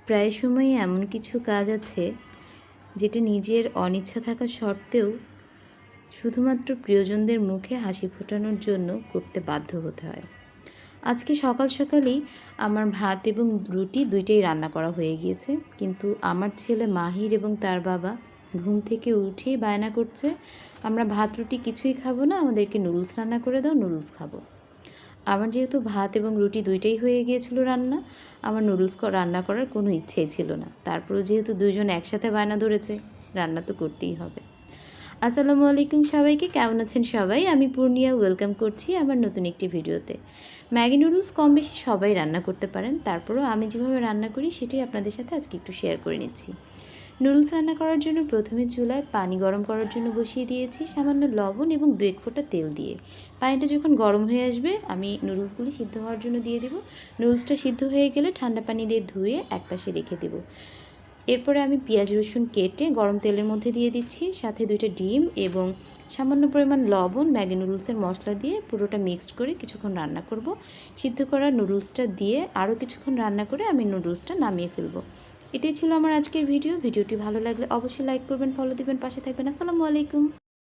প্রায় সময়ই এমন কিছু কাজ আছে যেটা নিজের অনিচ্ছা থাকা সত্ত্বেও শুধুমাত্র প্রিয়জনদের মুখে হাসি ফোটানোর জন্য করতে বাধ্য হতে হয়। আজকে সকাল সকালেই আমার ভাত এবং রুটি দুইটাই রান্না করা হয়ে গিয়েছে, কিন্তু আমার ছেলে মাহির এবং তার বাবা ঘুম থেকে উঠেই বায়না করছে, আমরা ভাত রুটি কিছুই খাবো না, আমাদেরকে নুডলস রান্না করে দাও, নুডলস খাবো। আমার যেহেতু ভাত এবং রুটি দুইটাই হয়ে গিয়েছিল রান্না, আমার নুডলস রান্না করার কোনো ইচ্ছেই ছিল না। তারপরেও যেহেতু দুইজন একসাথে বায়না ধরেছে, রান্না তো করতেই হবে। আসসালামু আলাইকুম সবাইকে, কেমন আছেন সবাই? আমি পূর্ণিয়া, ওয়েলকাম করছি আমার নতুন একটি ভিডিওতে। ম্যাগি নুডলস কম বেশি সবাই রান্না করতে পারেন, তারপরেও আমি যেভাবে রান্না করি সেটাই আপনাদের সাথে আজকে একটু শেয়ার করে নিচ্ছি। নুডলস রান্না করার জন্য প্রথমে চুলায় পানি গরম করার জন্য বসিয়ে দিয়েছি সামান্য লবণ এবং 2-1 ফোঁটা তেল দিয়ে। পানিটা যখন গরম হয়ে আসবে আমি নুডলসগুলি সিদ্ধ হওয়ার জন্য দিয়ে দেবো। নুডলসটা সিদ্ধ হয়ে গেলে ঠান্ডা পানি দিয়ে ধুয়ে একপাশে রেখে দেবো। এরপরে আমি পেঁয়াজ রসুন কেটে গরম তেলের মধ্যে দিয়ে দিচ্ছি, সাথে 2টা ডিম এবং সামান্য পরিমাণ লবণ, ম্যাগি নুডলসের মশলা দিয়ে পুরোটা মিক্সড করে কিছুক্ষণ রান্না করব। সিদ্ধ করা নুডলসটা দিয়ে আরও কিছুক্ষণ রান্না করে আমি নুডলসটা নামিয়ে ফেলবো। এটাই ছিল আমার আজকের ভিডিওটি ভালো লাগলে অবশ্যই লাইক করবেন, ফলো দিবেন, পাশে থাকবেন। আসসালামু আলাইকুম।